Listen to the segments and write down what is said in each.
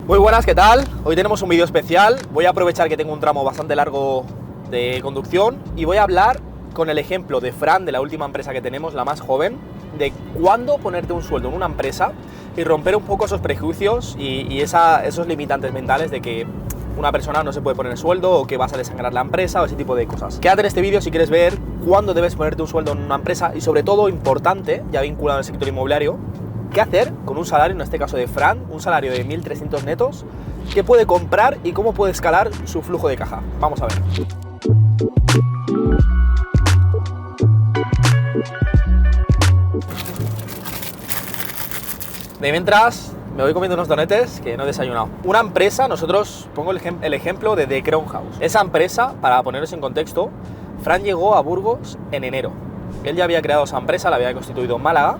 Muy buenas, ¿qué tal? Hoy tenemos un vídeo especial. Voy a aprovechar que tengo un tramo bastante largo de conducción y voy a hablar con el ejemplo de Fran, de la última empresa que tenemos, la más joven, de cuándo ponerte un sueldo en una empresa y romper un poco esos prejuicios y esos limitantes mentales de que una persona no se puede poner sueldo o que vas a desangrar la empresa o ese tipo de cosas. Quédate en este vídeo si quieres ver cuándo debes ponerte un sueldo en una empresa y, sobre todo, importante, ya vinculado al sector inmobiliario, qué hacer con un salario, en este caso de Fran, un salario de 1.300 netos, qué puede comprar y cómo puede escalar su flujo de caja. Vamos a ver. De mientras, me voy comiendo unos donetes que no he desayunado. Una empresa, nosotros pongo el ejemplo de The Crown House. Esa empresa, para poneros en contexto, Fran llegó a Burgos en enero. Él ya había creado esa empresa, la había constituido en Málaga.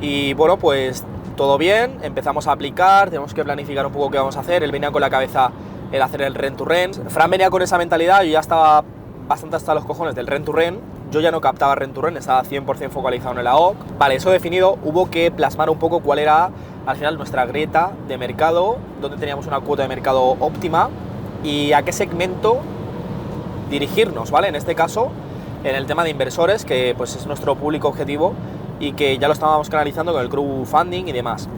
Y bueno, pues todo bien, empezamos a aplicar, tenemos que planificar un poco qué vamos a hacer. Él venía con la cabeza el hacer el rent to rent. Fran venía con esa mentalidad, yo ya estaba bastante hasta los cojones del rent to rent. Yo ya no captaba rent to rent, estaba 100% focalizado en el AOC. Vale, eso definido, hubo que plasmar un poco cuál era al final nuestra grieta de mercado, dónde teníamos una cuota de mercado óptima y a qué segmento dirigirnos, ¿vale? En este caso, en el tema de inversores, que pues es nuestro público objetivo y que ya lo estábamos canalizando con el crowdfunding y demás.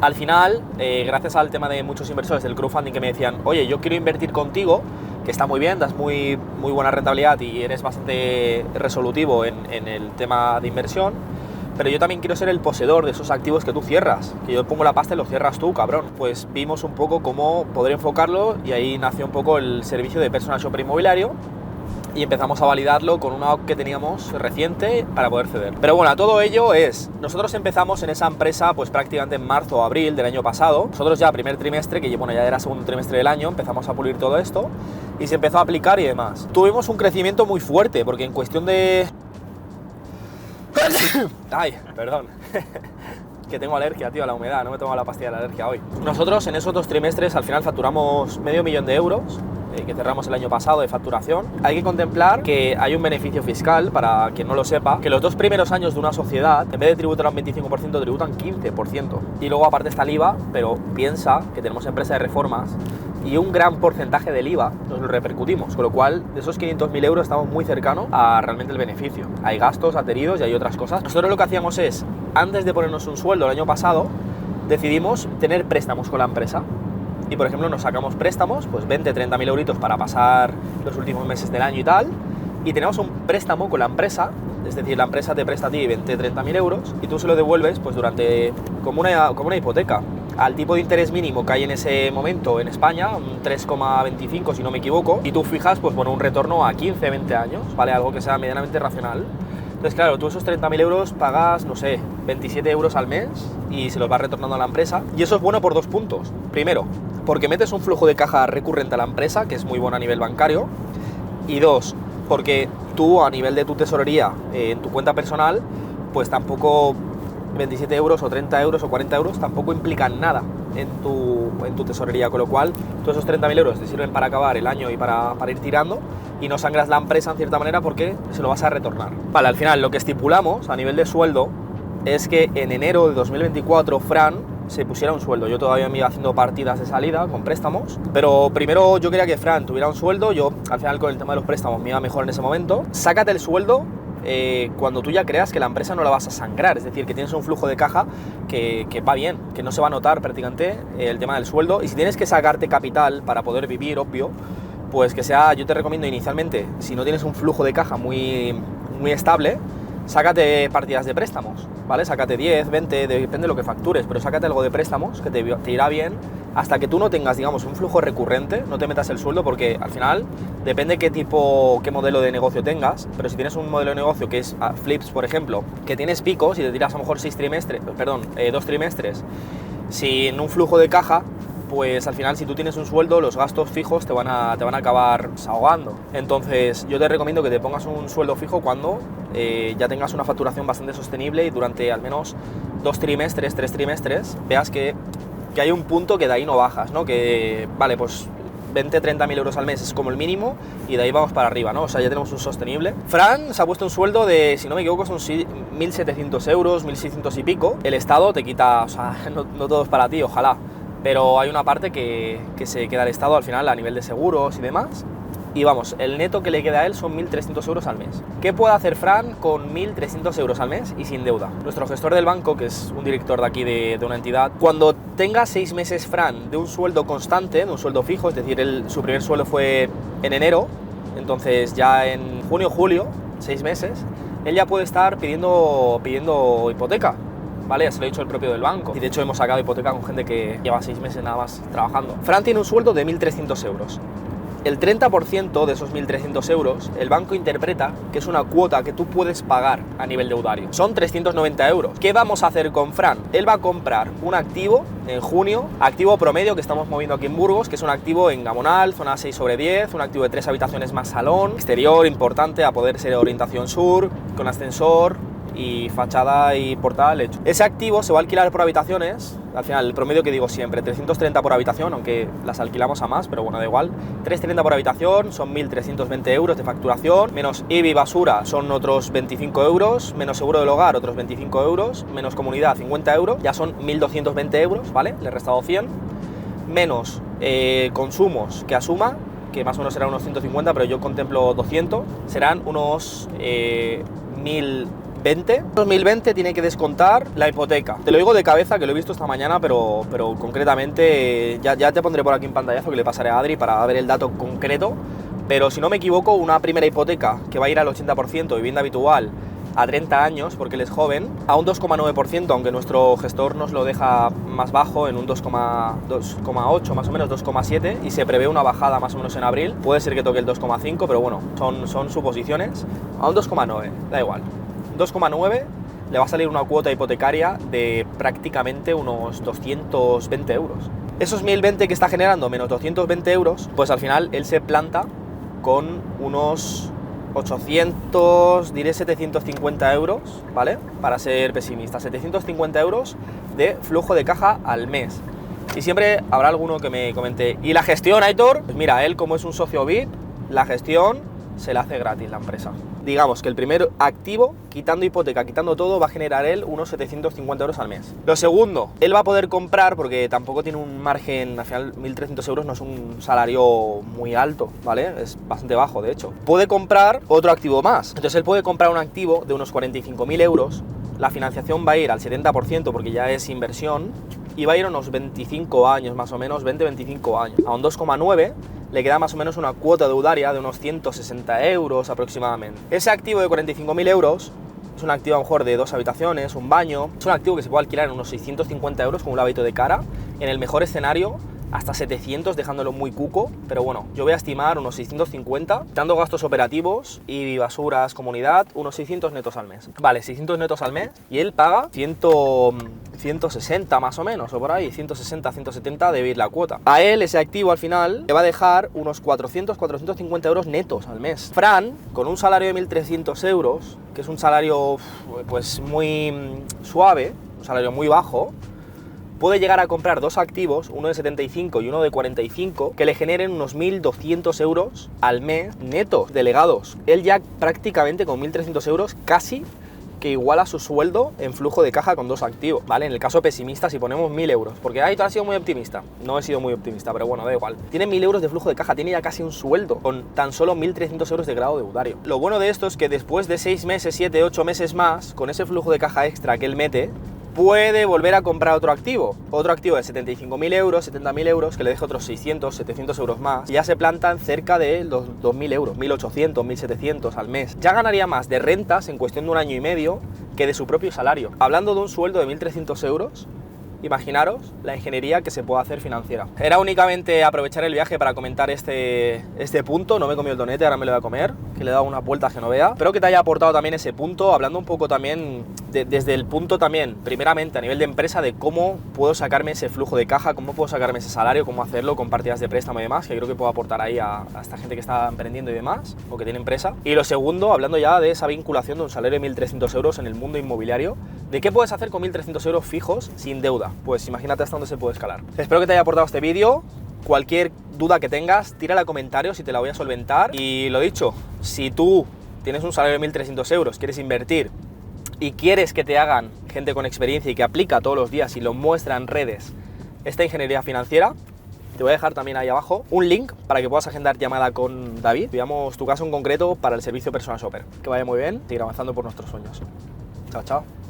Al final, gracias al tema de muchos inversores del crowdfunding que me decían, oye, yo quiero invertir contigo, que está muy bien, das muy buena rentabilidad y eres bastante resolutivo en el tema de inversión, pero yo también quiero ser el poseedor de esos activos que tú cierras, que yo pongo la pasta y lo cierras tú, cabrón. Pues vimos un poco cómo poder enfocarlo y ahí nació un poco el servicio de personal shopper inmobiliario y empezamos a validarlo con una OC que teníamos reciente para poder ceder. Pero bueno, todo ello es, nosotros empezamos en esa empresa pues prácticamente en marzo o abril del año pasado. Nosotros ya primer trimestre, que bueno, ya era segundo trimestre del año, empezamos a pulir todo esto y se empezó a aplicar y demás. Tuvimos un crecimiento muy fuerte porque en cuestión de... Ay, perdón. Que tengo alergia, tío, a la humedad, no me tomo la pastilla de la alergia hoy. Nosotros en esos 2 trimestres al final facturamos €500,000, que cerramos el año pasado de facturación. Hay que contemplar que hay un beneficio fiscal, para quien no lo sepa, que los 2 primeros años de una sociedad, en vez de tributar un 25%, tributan 15%. Y luego aparte está el IVA, pero piensa que tenemos empresa de reformas y un gran porcentaje del IVA nos lo repercutimos, con lo cual de esos 500.000 euros estamos muy cercanos a realmente el beneficio. Hay gastos adheridos y hay otras cosas. Nosotros lo que hacíamos es, antes de ponernos un sueldo el año pasado, decidimos tener préstamos con la empresa. Y por ejemplo nos sacamos préstamos, pues 20-30.000 euritos para pasar los últimos meses del año y tal, y tenemos un préstamo con la empresa, es decir, la empresa te presta a ti 20-30.000 euros y tú se lo devuelves pues durante, como una hipoteca, al tipo de interés mínimo que hay en ese momento en España, un 3,25 si no me equivoco, y tú fijas pues bueno, un retorno a 15-20 años, ¿vale? Algo que sea medianamente racional. Entonces, claro, tú esos 30.000 euros pagas, no sé, 27 euros al mes y se los vas retornando a la empresa. Y eso es bueno por 2 puntos. Primero, porque metes un flujo de caja recurrente a la empresa, que es muy bueno a nivel bancario. Y 2, porque tú a nivel de tu tesorería, en tu cuenta personal, pues tampoco 27 euros o 30 euros o 40 euros tampoco implican nada en tu tesorería, con lo cual todos esos 30.000 euros te sirven para acabar el año y para ir tirando y no sangras la empresa en cierta manera porque se lo vas a retornar. Vale, al final lo que estipulamos a nivel de sueldo es que en enero de 2024 Fran se pusiera un sueldo. Yo todavía me iba haciendo partidas de salida con préstamos, pero primero yo quería que Fran tuviera un sueldo. Yo al final con el tema de los préstamos me iba mejor en ese momento. Sácate el sueldo cuando tú ya creas que la empresa no la vas a sangrar, es decir, que tienes un flujo de caja que va bien, que no se va a notar prácticamente el tema del sueldo. Y si tienes que sacarte capital para poder vivir, obvio, pues que sea, yo te recomiendo inicialmente, si no tienes un flujo de caja muy estable, sácate partidas de préstamos, ¿vale? Sácate 10, 20, depende de lo que factures, pero sácate algo de préstamos que te irá bien hasta que tú no tengas, digamos, un flujo recurrente, no te metas el sueldo, porque al final depende qué modelo de negocio tengas, pero si tienes un modelo de negocio que es flips, por ejemplo, que tienes picos y te tiras a lo mejor 2 trimestres sin un flujo de caja, pues al final si tú tienes un sueldo, los gastos fijos te van a acabar ahogando. Entonces yo te recomiendo que te pongas un sueldo fijo cuando ya tengas una facturación bastante sostenible y durante al menos 2 trimestres, 3 trimestres, veas que hay un punto que de ahí no bajas, ¿no? Que, vale, pues 20-30.000 euros al mes es como el mínimo y de ahí vamos para arriba, ¿no? O sea, ya tenemos un sostenible. Fran se ha puesto un sueldo de, si no me equivoco, son 1.700 euros, 1.600 y pico. El Estado te quita, o sea, no todo es para ti, ojalá. pero hay una parte que se queda al Estado al final a nivel de seguros y demás. Y vamos, el neto que le queda a él son 1.300 euros al mes. ¿Qué puede hacer Fran con 1.300 euros al mes y sin deuda? Nuestro gestor del banco, que es un director de aquí de una entidad, cuando tenga 6 meses Fran de un sueldo constante, de un sueldo fijo, es decir, su primer sueldo fue en enero, entonces ya en junio, julio, 6 meses, él ya puede estar pidiendo hipoteca. ¿Vale? Ya se lo he dicho el propio del banco. Y de hecho hemos sacado hipoteca con gente que lleva 6 meses nada más trabajando. Fran tiene un sueldo de 1.300 euros. El 30% de esos 1.300 euros, el banco interpreta que es una cuota que tú puedes pagar a nivel deudario. Son 390 euros. ¿Qué vamos a hacer con Fran? Él va a comprar un activo en junio, activo promedio que estamos moviendo aquí en Burgos, que es un activo en Gamonal, zona 6/10, un activo de 3 habitaciones más salón, exterior importante, a poder ser de orientación sur, con ascensor y fachada y portal hecho. Ese activo se va a alquilar por habitaciones, al final el promedio que digo siempre, 330 por habitación, aunque las alquilamos a más, pero bueno, da igual. 330 por habitación, son 1.320 euros de facturación, menos IBI y basura son otros 25 euros, menos seguro del hogar otros 25 euros, menos comunidad 50 euros, ya son 1.220 euros, ¿vale? Le he restado 100, menos consumos que asuma, que más o menos serán unos 150, pero yo contemplo 200, serán unos 1.020. 2020 tiene que descontar la hipoteca. Te lo digo de cabeza, que lo he visto esta mañana, pero concretamente ya te pondré por aquí en pantallazo, que le pasaré a Adri para ver el dato concreto. Pero si no me equivoco, una primera hipoteca que va a ir al 80% vivienda habitual a 30 años, porque él es joven, a un 2,9%, aunque nuestro gestor nos lo deja más bajo, en un 2,8, más o menos 2,7, y se prevé una bajada más o menos en abril. Puede ser que toque el 2,5, pero bueno, son suposiciones. A un 2,9, da igual. 2,9 le va a salir una cuota hipotecaria de prácticamente unos 220 euros. Esos 1.020 que está generando menos 220 euros, pues al final él se planta con unos 800, diré 750 euros, ¿vale? Para ser pesimista, 750 euros de flujo de caja al mes. Y siempre habrá alguno que me comente, ¿y la gestión, Aitor? Pues mira, él como es un socio VIP, la gestión se la hace gratis la empresa. Digamos que el primer activo, quitando hipoteca, quitando todo, va a generar él unos 750 euros al mes. Lo segundo, él va a poder comprar, porque tampoco tiene un margen, al final 1.300 euros no es un salario muy alto, ¿vale? Es bastante bajo, de hecho. Puede comprar otro activo más. Entonces él puede comprar un activo de unos 45.000 euros, la financiación va a ir al 70% porque ya es inversión, y va a ir a unos 25 años más o menos, 20-25 años. A un 2,9 le queda más o menos una cuota deudaria de unos 160 euros aproximadamente. Ese activo de 45.000 euros es un activo a lo mejor de 2 habitaciones, un baño, es un activo que se puede alquilar en unos 650 euros con un lavadito de cara, en el mejor escenario hasta 700 dejándolo muy cuco, pero bueno, yo voy a estimar unos 650, dando gastos operativos y basuras, comunidad, unos 600 netos al mes. Vale, 600 netos al mes y él paga 160 más o menos, o por ahí, 160, 170 de vivir la cuota. A él ese activo al final le va a dejar unos 400, 450 euros netos al mes. Fran, con un salario de 1.300 euros, que es un salario pues muy suave, un salario muy bajo, puede llegar a comprar dos activos, uno de 75 y uno de 45, que le generen unos 1.200 euros al mes netos, delegados. Él ya prácticamente con 1.300 euros casi que iguala su sueldo en flujo de caja con dos activos, ¿vale? En el caso pesimista, si ponemos 1.000 euros, porque tú has sido muy optimista. No he sido muy optimista, pero bueno, da igual. Tiene 1.000 euros de flujo de caja, tiene ya casi un sueldo con tan solo 1.300 euros de grado deudario. Lo bueno de esto es que después de 6 meses, 7, 8 meses más, con ese flujo de caja extra que él mete, puede volver a comprar otro activo de 75.000 euros, 70.000 euros, que le deje otros 600, 700 euros más, y ya se plantan cerca de los 2.000 euros, 1.800, 1.700 al mes. Ya ganaría más de rentas en cuestión de un año y medio que de su propio salario. Hablando de un sueldo de 1.300 euros, imaginaros la ingeniería que se puede hacer financiera. Era únicamente aprovechar el viaje para comentar este punto. No me he comido el donete, ahora me lo voy a comer, que le he dado unas vueltas que no vea. Espero que te haya aportado también ese punto, hablando un poco también desde el punto también, primeramente a nivel de empresa, de cómo puedo sacarme ese flujo de caja, cómo puedo sacarme ese salario, cómo hacerlo con partidas de préstamo y demás, que creo que puedo aportar ahí a esta gente que está emprendiendo y demás, o que tiene empresa. Y lo segundo, hablando ya de esa vinculación de un salario de 1.300 euros en el mundo inmobiliario, ¿de qué puedes hacer con 1.300 euros fijos sin deuda? Pues imagínate hasta dónde se puede escalar. Espero que te haya aportado este vídeo. Cualquier duda que tengas, tírala a comentarios y te la voy a solventar. Y lo dicho, si tú tienes un salario de 1.300 euros, quieres invertir y quieres que te hagan gente con experiencia y que aplica todos los días y lo muestra en redes esta ingeniería financiera. Te voy a dejar también ahí abajo un link para que puedas agendar llamada con David. Veamos tu caso en concreto para el servicio Personal Shopper. Que vaya muy bien, seguir avanzando por nuestros sueños. Chao, chao.